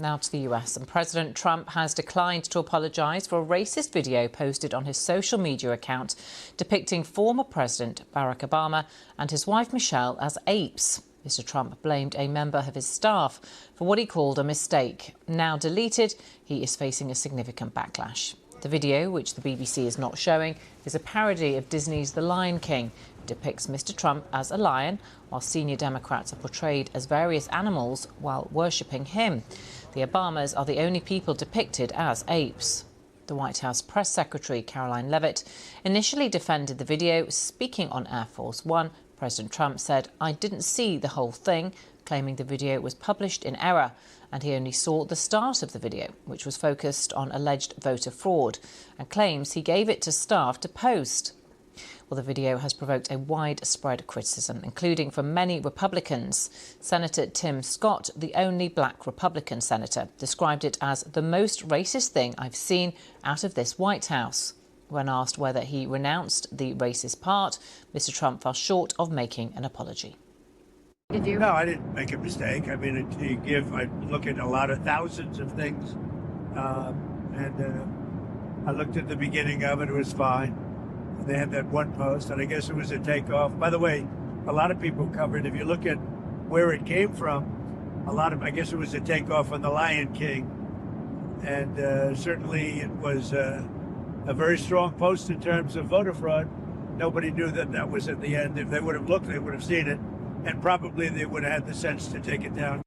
Now to the US, and President Trump has declined to apologise for a racist video posted on his social media account depicting former President Barack Obama and his wife Michelle as apes. Mr. Trump blamed a member of his staff for what he called a mistake. Now deleted, he is facing a significant backlash. The video, which the BBC is not showing, is a parody of Disney's The Lion King. It depicts Mr. Trump as a lion, while senior Democrats are portrayed as various animals while worshipping him. The Obamas are the only people depicted as apes. The White House press secretary, Caroline Leavitt, initially defended the video. Speaking on Air Force One, President Trump said, "I didn't see the whole thing," claiming the video was published in error, and he only saw the start of the video, which was focused on alleged voter fraud, and claims he gave it to staff to post. Well, the video has provoked a widespread criticism, including from many Republicans. Senator Tim Scott, the only black Republican senator, described it as the most racist thing I've seen out of this White House. When asked whether he renounced the racist part, Mr. Trump fell short of making an apology. Did you? No, I didn't make a mistake. I mean, I look at a lot of thousands of things, and I looked at the beginning of it. It was fine. They had that one post, and I guess it was a takeoff. By the way, a lot of people covered. If you look at where it came from, I guess it was a takeoff on The Lion King, and certainly it was a very strong post in terms of voter fraud. Nobody knew that was at the end. If they would have looked, they would have seen it, and probably they would have had the sense to take it down.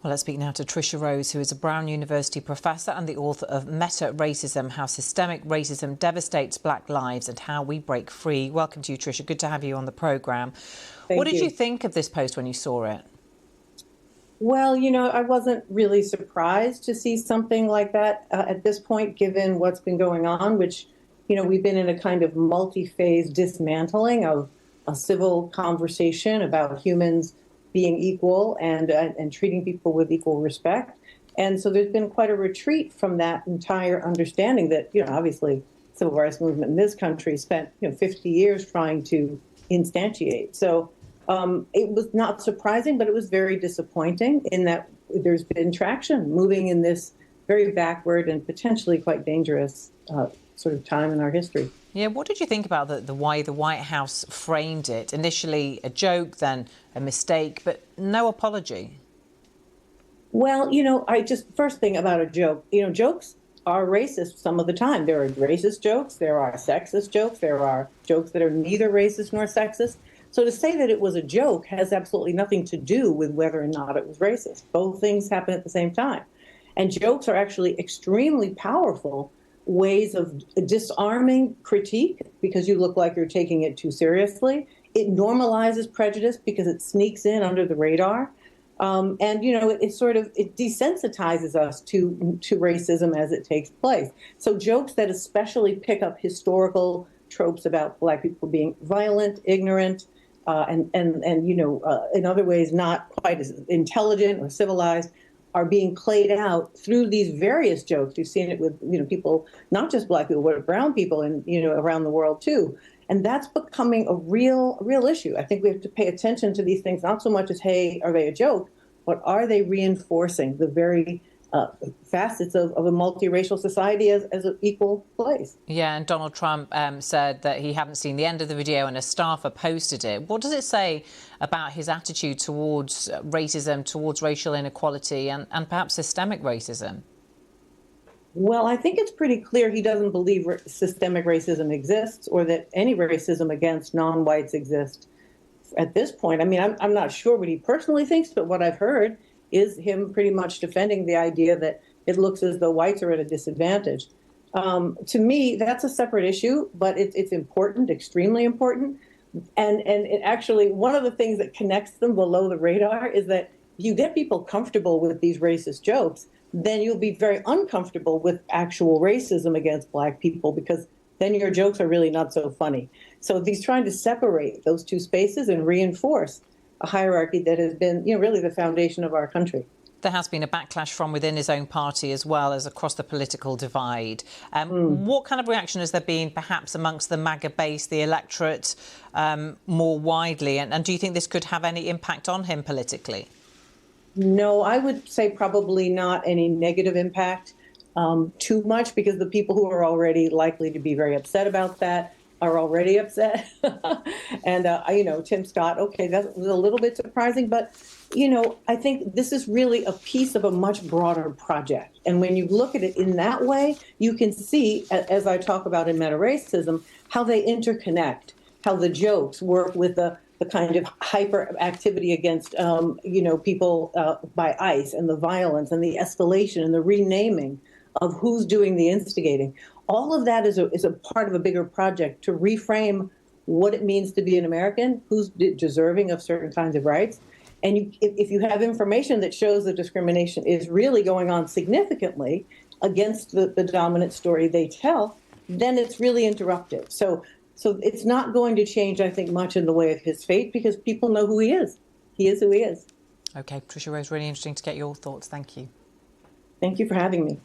Well, let's speak now to Tricia Rose, who is a Brown University professor and the author of Metaracism, How Systemic Racism Devastates Black Lives and How We Break Free. Welcome to you, Tricia. Good to have you on the programme. What did you think of this post when you saw it? Well, you know, I wasn't really surprised to see something like that at this point, given what's been going on, which, you know, we've been in a kind of multi-phase dismantling of a civil conversation about humans being equal and treating people with equal respect. And so there's been quite a retreat from that entire understanding that, you know, obviously civil rights movement in this country spent, 50 years trying to instantiate. So it was not surprising, but it was very disappointing in that there's been traction moving in this very backward and potentially quite dangerous sort of time in our history. Yeah, what did you think about the way the White House framed it? Initially a joke, then a mistake, but no apology. Well, first thing about a joke, jokes are racist some of the time. There are racist jokes, there are sexist jokes, there are jokes that are neither racist nor sexist. So to say that it was a joke has absolutely nothing to do with whether or not it was racist. Both things happen at the same time. And jokes are actually extremely powerful ways of disarming critique because you look like you're taking it too seriously. It normalizes prejudice because it sneaks in under the radar. And, it desensitizes us to racism as it takes place. So jokes that especially pick up historical tropes about Black people being violent, ignorant, and in other ways not quite as intelligent or civilized, are being played out through these various jokes. You've seen it with, people, not just Black people, but brown people and, around the world too. And that's becoming a real issue. I think we have to pay attention to these things, not so much as, hey, are they a joke, but are they reinforcing the very facets of a multiracial society as an equal place? Yeah, and Donald Trump said that he hadn't seen the end of the video and a staffer posted it. What does it say about his attitude towards racism, towards racial inequality and perhaps systemic racism? Well, I think it's pretty clear he doesn't believe systemic racism exists or that any racism against non-whites exists at this point. I mean, I'm not sure what he personally thinks, but what I've heard is him pretty much defending the idea that it looks as though whites are at a disadvantage. To me, that's a separate issue, but it's important, extremely important. And it actually, one of the things that connects them below the radar is that if you get people comfortable with these racist jokes, then you'll be very uncomfortable with actual racism against Black people because then your jokes are really not so funny. So he's trying to separate those two spaces and reinforce a hierarchy that has been, really the foundation of our country. There has been a backlash from within his own party as well as across the political divide. What kind of reaction has there been perhaps amongst the MAGA base, the electorate, more widely? And do you think this could have any impact on him politically? No, I would say probably not any negative impact too much, because the people who are already likely to be very upset about that are already upset. And, Tim Scott, okay, that was a little bit surprising, but, I think this is really a piece of a much broader project. And when you look at it in that way, you can see, as I talk about in Metaracism, how they interconnect, how the jokes work with the kind of hyperactivity against, people by ICE, and the violence and the escalation and the renaming of who's doing the instigating. All of that is a part of a bigger project to reframe what it means to be an American, who's deserving of certain kinds of rights. And if you have information that shows that discrimination is really going on significantly against the dominant story they tell, then it's really interruptive. So it's not going to change, I think, much in the way of his fate, because people know who he is. He is who he is. OK, Tricia Rose, really interesting to get your thoughts. Thank you. Thank you for having me.